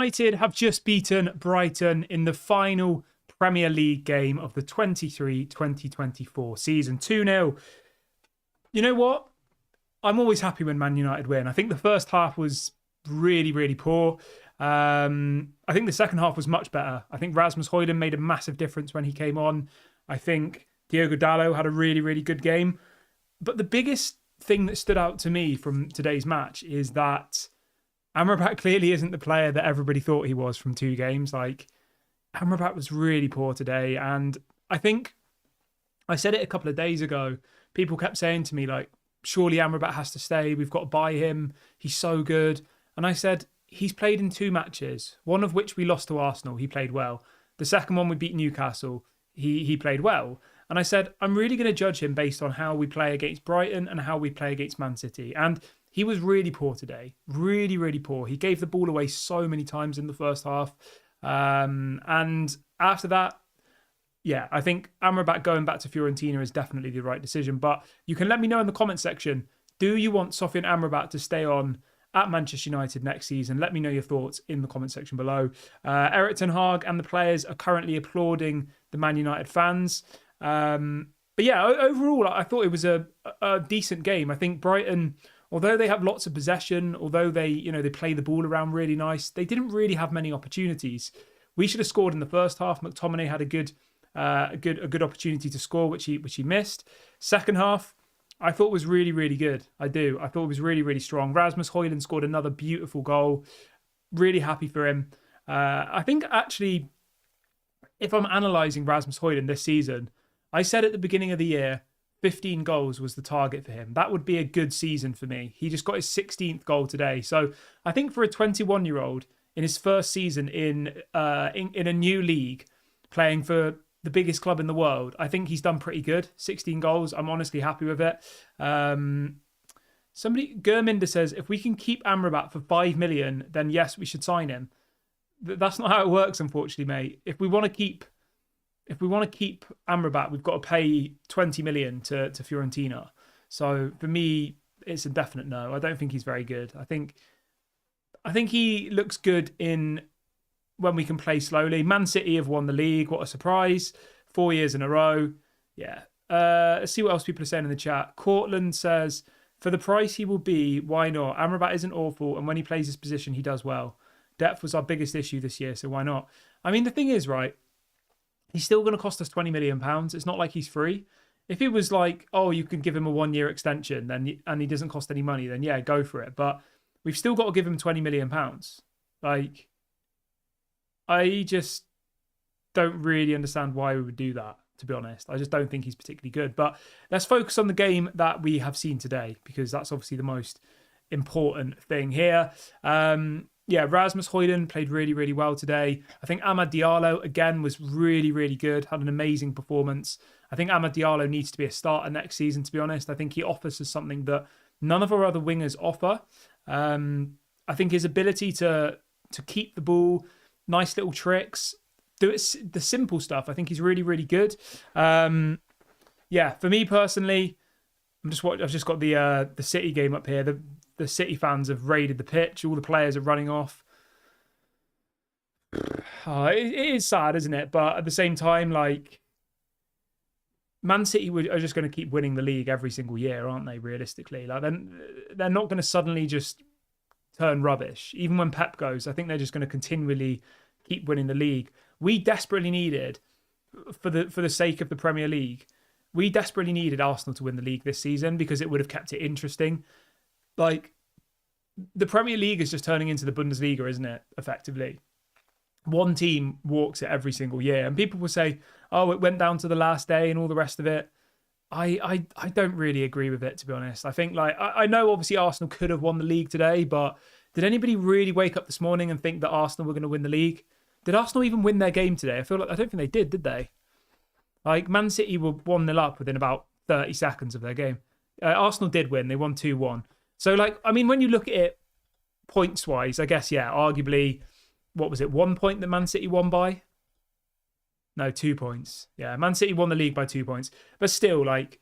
United have just beaten Brighton in the final Premier League game of the 23-2024 season. 2-0. You know what? I'm always happy when Man United win. I think the first half was really, really poor. I think the second half was much better. I think Rasmus Højlund made a massive difference when he came on. I think Diogo Dalot had a really, really good game. But the biggest thing that stood out to me from today's match is that Amrabat clearly isn't the player that everybody thought he was from 2 games. Like, Amrabat was really poor today. And I think I said it a couple of days ago. People kept saying to me, like, surely Amrabat has to stay. We've got to buy him. He's so good. And I said, he's played in 2 matches, one of which we lost to Arsenal. He played well. The second one we beat Newcastle. He played well. And I said, I'm really going to judge him based on how we play against Brighton and how we play against Man City. And he was really poor today. Really, really poor. He gave the ball away so many times in the first half. And after that, yeah, I think Amrabat going back to Fiorentina is definitely the right decision. But you can let me know in the comment section, do you want Sofyan Amrabat to stay on at Manchester United next season? Let me know your thoughts in the comment section below. Erik ten Hag and the players are currently applauding the Man United fans. But yeah, overall, I thought it was a decent game. I think Brighton, although they have lots of possession, although they play the ball around really nice, they didn't really have many opportunities. We should have scored in the first half. McTominay had a good opportunity to score, which he missed. Second half, I thought was really, really good. I thought it was really, really strong. Rasmus Højlund scored another beautiful goal. Really happy for him. I think actually, if I'm analysing Rasmus Højlund this season, I said at the beginning of the year, 15 goals was the target for him. That would be a good season for me. He just got his 16th goal today. So I think for a 21-year-old in his first season in a new league, playing for the biggest club in the world, I think he's done pretty good. 16 goals. I'm honestly happy with it. Gurminder says, if we can keep Amrabat for 5 million, then yes, we should sign him. That's not how it works, unfortunately, mate. If we want to keep Amrabat, we've got to pay 20 million to Fiorentina. So for me, it's a definite no. I don't think he's very good. I think he looks good when we can play slowly. Man City have won the league. What a surprise. 4 years in a row. Yeah. Let's see what else people are saying in the chat. Cortland says, for the price he will be, why not? Amrabat isn't awful, and when he plays his position, he does well. Depth was our biggest issue this year, so why not? I mean, the thing is, right, he's still going to cost us £20 million. It's not like he's free. If it was like, oh, you can give him a 1-year extension and he doesn't cost any money, then yeah, go for it. But we've still got to give him £20 million. Like, I just don't really understand why we would do that, to be honest. I just don't think he's particularly good. But let's focus on the game that we have seen today, because that's obviously the most important thing here. Yeah, Rasmus Højlund played really, really well today. I think Amad Diallo, again, was really, really good, had an amazing performance. I think Amad Diallo needs to be a starter next season, to be honest. I think he offers us something that none of our other wingers offer. I think his ability to keep the ball, nice little tricks, do it, the simple stuff, I think he's really, really good. Yeah, for me personally, I've just got the City game up here. The City fans have raided the pitch. All the players are running off. Oh, it is sad, isn't it? But at the same time, like, Man City are just going to keep winning the league every single year, aren't they? Realistically, like they're not going to suddenly just turn rubbish. Even when Pep goes, I think they're just going to continually keep winning the league. We desperately needed, for the sake of the Premier League, we desperately needed Arsenal to win the league this season, because it would have kept it interesting. Like, the Premier League is just turning into the Bundesliga, isn't it? Effectively, one team walks it every single year, and people will say, "Oh, it went down to the last day and all the rest of it." I don't really agree with it, to be honest. I think, like, I know obviously Arsenal could have won the league today, but did anybody really wake up this morning and think that Arsenal were going to win the league? Did Arsenal even win their game today? I don't think they did they? Like, Man City were 1-0 up within about 30 seconds of their game. Arsenal did win. They won 2-1. So, like, I mean, when you look at it points-wise, I guess, yeah, arguably, what was it, 1 point that Man City won by? No, 2 points. Yeah, Man City won the league by 2 points. But still, like,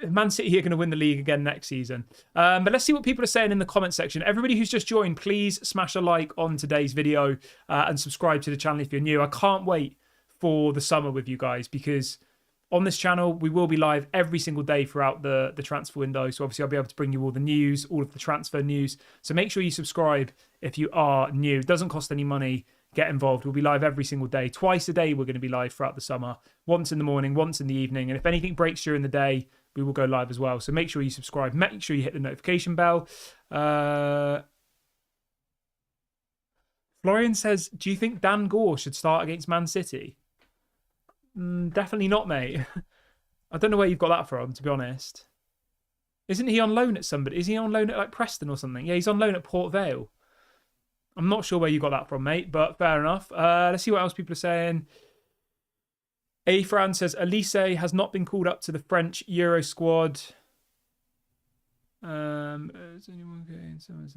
Man City are going to win the league again next season. But let's see what people are saying in the comment section. Everybody who's just joined, please smash a like on today's video and subscribe to the channel if you're new. I can't wait for the summer with you guys, because on this channel, we will be live every single day throughout the transfer window. So obviously I'll be able to bring you all the news, all of the transfer news. So make sure you subscribe if you are new. It doesn't cost any money. Get involved. We'll be live every single day. Twice a day we're going to be live throughout the summer. Once in the morning, once in the evening. And if anything breaks during the day, we will go live as well. So make sure you subscribe. Make sure you hit the notification bell. Florian says, do you think Dan Gore should start against Man City? Definitely not, mate. I don't know where you've got that from, to be honest. Isn't he on loan at somebody? Is he on loan at like Preston or something? Yeah, he's on loan at Port Vale. I'm not sure where you got that from, mate, but fair enough. Let's see what else people are saying. A. Fran says, Elise has not been called up to the French Euro squad. Is anyone getting some?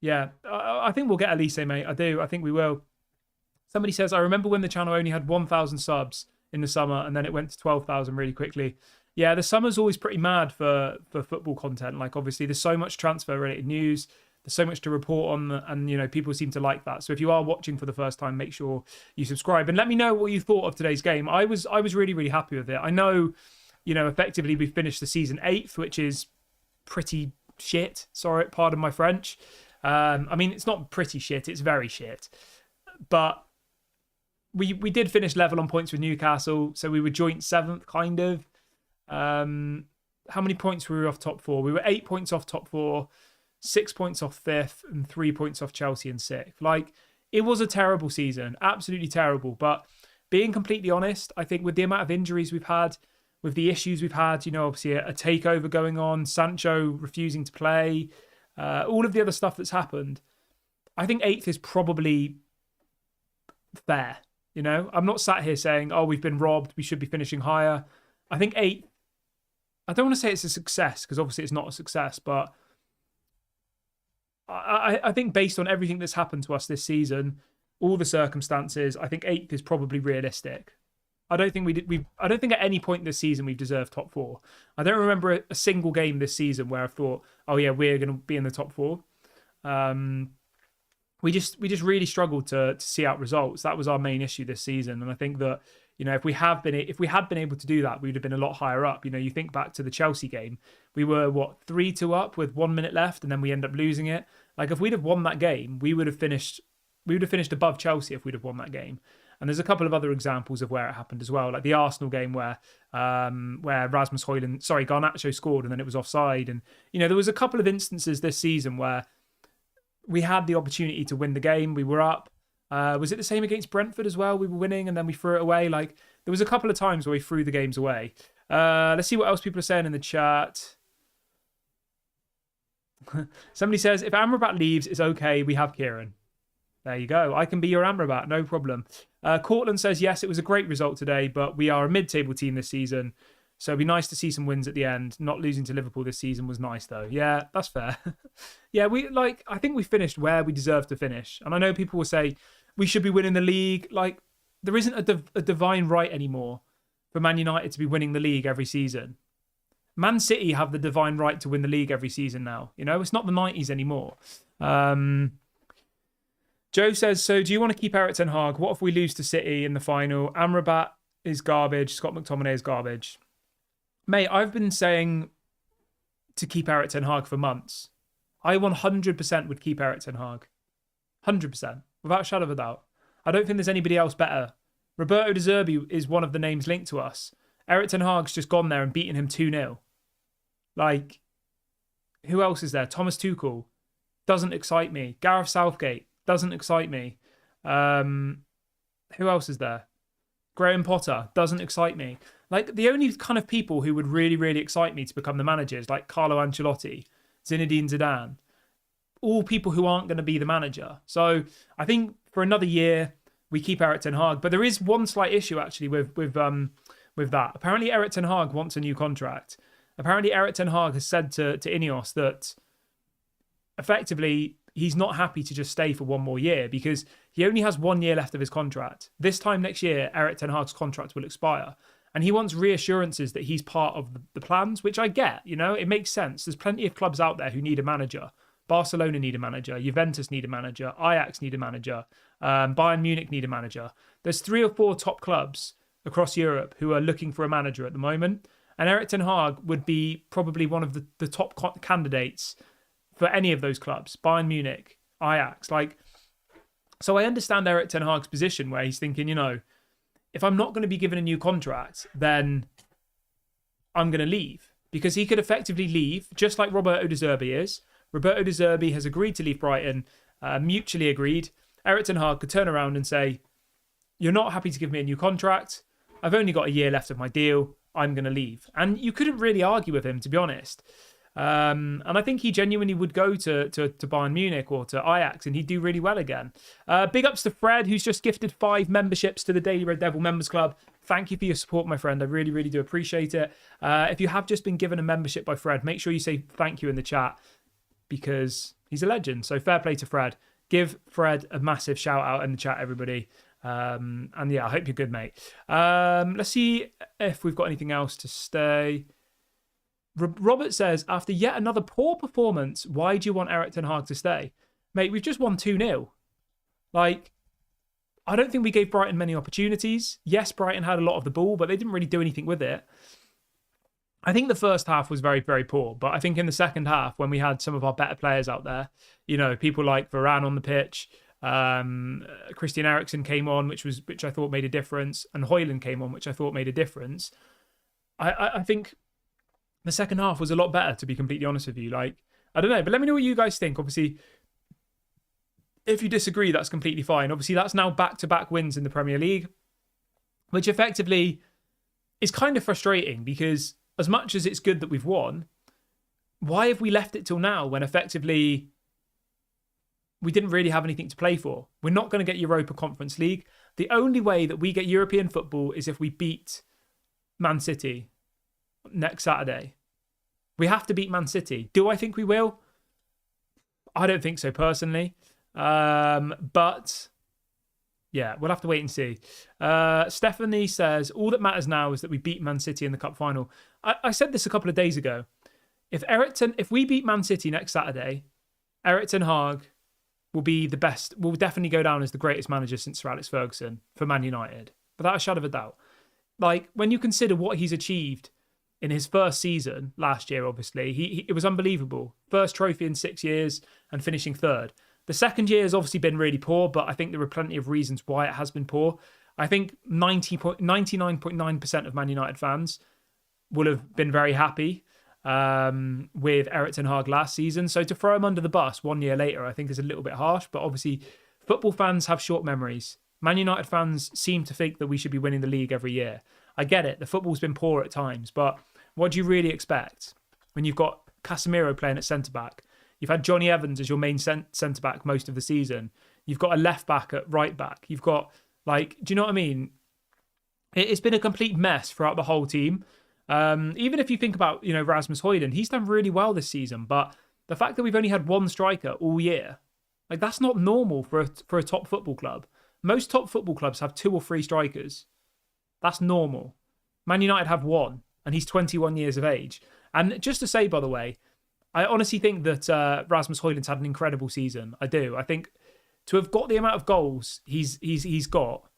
Yeah, I think we'll get Elise, mate. I do. I think we will. Somebody says, I remember when the channel only had 1,000 subs in the summer, and then it went to 12,000 really quickly. Yeah, the summer's always pretty mad for football content. Like, obviously, there's so much transfer-related news. There's so much to report on, and, you know, people seem to like that. So if you are watching for the first time, make sure you subscribe. And let me know what you thought of today's game. I was really, really happy with it. I know, you know, effectively we finished the season 8th, which is pretty shit. Sorry, pardon my French. I mean, it's not pretty shit. It's very shit. But we did finish level on points with Newcastle. So we were joint 7th, kind of. How many points were we off top 4? We were 8 points off top 4. 6 points off 5th and 3 points off Chelsea in 6th. Like, it was a terrible season, absolutely terrible. But being completely honest, I think with the amount of injuries we've had, with the issues we've had, you know, obviously a takeover going on, Sancho refusing to play, all of the other stuff that's happened, I think 8th is probably fair. You know, I'm not sat here saying, oh, we've been robbed, we should be finishing higher. I think 8th, I don't want to say it's a success, because obviously it's not a success, but I think based on everything that's happened to us this season, all the circumstances, I think 8th is probably realistic. I don't think I don't think at any point this season we've deserved top 4. I don't remember a single game this season where I thought, oh yeah, we're going to be in the top 4. We just really struggled to see out results. That was our main issue this season, and I think that, you know, if we had been able to do that, we would have been a lot higher up. You know, you think back to the Chelsea game, we were 3-2 up with 1 minute left, and then we end up losing it. Like, if we'd have won that game, we would have finished above Chelsea if we'd have won that game. And there's a couple of other examples of where it happened as well, like the Arsenal game where Garnacho scored and then it was offside. And, you know, there was a couple of instances this season where we had the opportunity to win the game. We were up. Was it the same against Brentford as well? We were winning and then we threw it away. Like, there was a couple of times where we threw the games away. Let's see what else people are saying in the chat. Somebody says, if Amrabat leaves, it's okay. We have Kieran. There you go. I can be your Amrabat. No problem. Cortland says, yes, it was a great result today, but we are a mid-table team this season. So it'd be nice to see some wins at the end. Not losing to Liverpool this season was nice, though. Yeah, that's fair. Yeah, I think we finished where we deserved to finish. And I know people will say we should be winning the league. Like, there isn't a divine right anymore for Man United to be winning the league every season. Man City have the divine right to win the league every season now. You know, it's not the 90s anymore. Joe says, so do you want to keep Eric Ten Hag? What if we lose to City in the final? Amrabat is garbage. Scott McTominay is garbage. Mate, I've been saying to keep Eric Ten Hag for months. I 100% would keep Eric Ten Hag. 100%. Without a shadow of a doubt. I don't think there's anybody else better. Roberto De Zerbi is one of the names linked to us. Eric Ten Hag's just gone there and beaten him 2-0. Like, who else is there? Thomas Tuchel. Doesn't excite me. Gareth Southgate. Doesn't excite me. Who else is there? Graham Potter. Doesn't excite me. Like, the only kind of people who would really, really excite me to become the managers, like Carlo Ancelotti, Zinedine Zidane, all people who aren't going to be the manager. So I think for another year, we keep Eric Ten Hag. But there is one slight issue, actually, with that. Apparently, Eric Ten Hag wants a new contract. Apparently, Eric Ten Hag has said to Ineos that effectively he's not happy to just stay for one more year because he only has 1 year left of his contract. This time next year, Eric Ten Hag's contract will expire. And he wants reassurances that he's part of the plans, which I get, it makes sense. There's plenty of clubs out there who need a manager. Barcelona need a manager. Juventus need a manager. Ajax need a manager. Bayern Munich need a manager. There's 3 or 4 top clubs across Europe who are looking for a manager at the moment. And Erik ten Hag would be probably one of the top candidates for any of those clubs. Bayern Munich, Ajax. So I understand Erik ten Hag's position where he's thinking, if I'm not going to be given a new contract, then I'm going to leave. Because he could effectively leave, just like Roberto De Zerbi is. Roberto De Zerbi has agreed to leave Brighton, mutually agreed. Erik ten Hag could turn around and say, you're not happy to give me a new contract. I've only got a year left of my deal. I'm going to leave. And you couldn't really argue with him, to be honest. And I think he genuinely would go to Bayern Munich or to Ajax and he'd do really well again. Big ups to Fred, who's just gifted 5 memberships to the Daily Red Devil Members Club. Thank you for your support, my friend. I really, really do appreciate it. If you have just been given a membership by Fred, make sure you say thank you in the chat because he's a legend. So fair play to Fred. Give Fred a massive shout out in the chat, everybody. And yeah, I hope you're good, mate. Let's see if we've got anything else to stay. Robert says, after yet another poor performance, why do you want Erik ten Hag to stay? Mate, we've just won 2-0. I don't think we gave Brighton many opportunities. Yes, Brighton had a lot of the ball, but they didn't really do anything with it. I think the first half was very, very poor. But I think in the second half, when we had some of our better players out there, people like Varane on the pitch, Christian Eriksen came on, which I thought made a difference, and Højlund came on, which I thought made a difference. I think the second half was a lot better, to be completely honest with you. I don't know, but let me know what you guys think. Obviously, if you disagree, that's completely fine. Obviously, that's now back-to-back wins in the Premier League, which effectively is kind of frustrating because as much as it's good that we've won, why have we left it till now when effectively we didn't really have anything to play for? We're not going to get Europa Conference League. The only way that we get European football is if we beat Man City next Saturday. We have to beat Man City. Do I think we will? I don't think so personally. But yeah, we'll have to wait and see. Stephanie says, all that matters now is that we beat Man City in the cup final. I said this a couple of days ago. If we beat Man City next Saturday, Erik ten Hag will be the best, will definitely go down as the greatest manager since Sir Alex Ferguson for Man United, without a shadow of a doubt. When you consider what he's achieved in his first season last year, obviously, it was unbelievable. First trophy in 6 years and finishing third. The second year has obviously been really poor, but I think there are plenty of reasons why it has been poor. I think 99.9% of Man United fans will have been very happy with Erik ten Hag last season. So to throw him under the bus 1 year later, I think is a little bit harsh. But obviously, football fans have short memories. Man United fans seem to think that we should be winning the league every year. I get it. The football's been poor at times. But what do you really expect when you've got Casemiro playing at centre-back? You've had Johnny Evans as your main centre-back most of the season. You've got a left-back at right-back. You've got, do you know what I mean? It's been a complete mess throughout the whole team. Even if you think about, Rasmus Højlund, he's done really well this season. But the fact that we've only had one striker all year, that's not normal for a top football club. Most top football clubs have 2 or 3 strikers. That's normal. Man United have 1, and he's 21 years of age. And just to say, by the way, I honestly think that Rasmus Højlund's had an incredible season. I do. I think to have got the amount of goals he's got,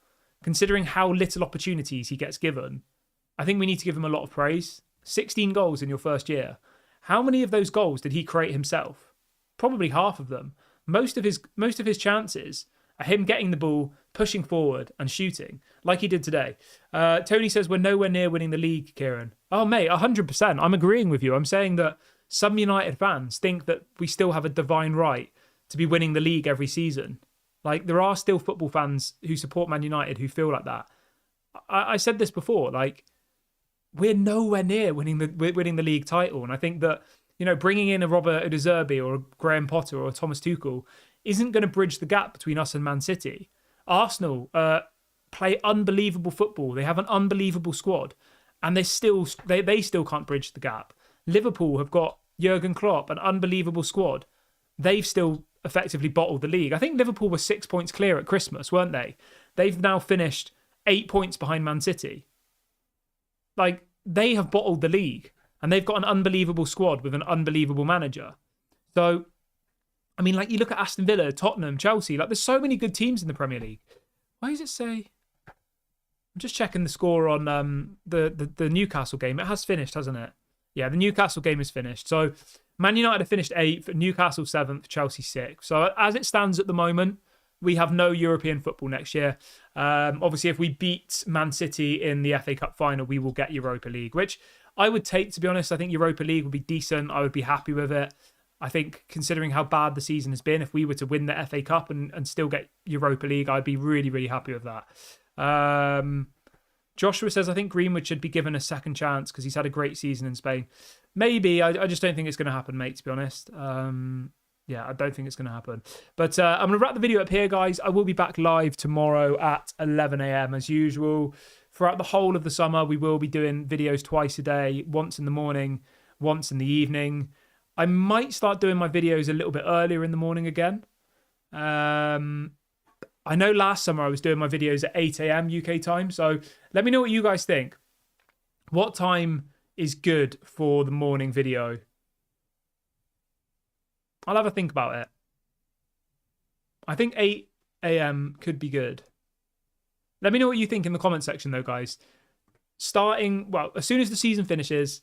considering how little opportunities he gets given, I think we need to give him a lot of praise. 16 goals in your first year. How many of those goals did he create himself? Probably half of them. Most of his chances are him getting the ball, pushing forward and shooting, like he did today. Tony says we're nowhere near winning the league, Kieran. Oh, mate, 100%. I'm agreeing with you. I'm saying that some United fans think that we still have a divine right to be winning the league every season. There are still football fans who support Man United who feel like that. I said this before, we're nowhere near winning the league title. And I think that, bringing in a Roberto De Zerbi or a Graham Potter or a Thomas Tuchel isn't going to bridge the gap between us and Man City. Arsenal play unbelievable football. They have an unbelievable squad. And they still can't bridge the gap. Liverpool have got Jurgen Klopp, an unbelievable squad. They've still effectively bottled the league. I think Liverpool were 6 points clear at Christmas, weren't they? They've now finished 8 points behind Man City. like, they have bottled the league and they've got an unbelievable squad with an unbelievable manager. So, I mean, like, you look at Aston Villa, Tottenham, Chelsea, like, there's so many good teams in the Premier League. Why does it say? I'm just checking the score on the Newcastle game. It has finished, hasn't it? Yeah, the Newcastle game is finished. So, Man United have finished 8th, Newcastle 7th, Chelsea 6th. So, as it stands at the moment, we have no European football next year. Obviously, if we beat Man City in the FA Cup final, we will get Europa League, which I would take, to be honest. I think Europa League would be decent. I would be happy with it. I think, considering how bad the season has been, if we were to win the FA Cup and still get Europa League, I'd be really, really happy with that. Joshua says, I think Greenwood should be given a second chance because he's had a great season in Spain. Maybe. I just don't think it's going to happen, mate, to be honest. Yeah, I don't think it's going to happen. But I'm going to wrap the video up here, guys. I will be back live tomorrow at 11 a.m. as usual. Throughout the whole of the summer, we will be doing videos twice a day, once in the morning, once in the evening. I might start doing my videos a little bit earlier in the morning again. I know last summer I was doing my videos at 8 a.m. UK time. So let me know what you guys think. What time is good for the morning video? I'll have a think about it. I think 8 a.m. could be good. Let me know what you think in the comment section though, guys. As soon as the season finishes,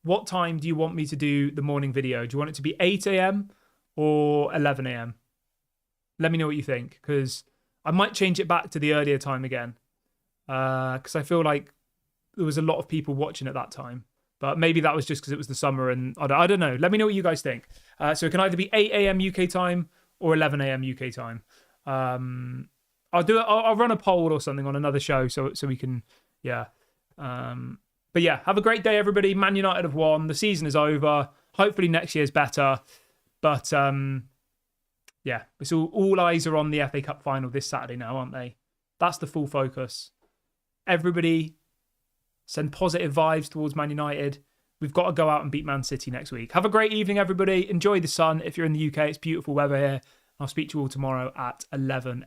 what time do you want me to do the morning video? Do you want it to be 8 a.m. or 11 a.m.? Let me know what you think, because I might change it back to the earlier time again. Because I feel like there was a lot of people watching at that time. But maybe that was just because it was the summer and I don't know. Let me know what you guys think. So it can either be 8 a.m. UK time or 11 a.m. UK time. I'll run a poll or something on another show so we can, yeah. But yeah, have a great day, everybody. Man United have won. The season is over. Hopefully next year's better. But yeah, it's all eyes are on the FA Cup final this Saturday now, aren't they? That's the full focus. Everybody send positive vibes towards Man United. We've got to go out and beat Man City next week. Have a great evening, everybody. Enjoy the sun. If you're in the UK, it's beautiful weather here. I'll speak to you all tomorrow at 11 a.m.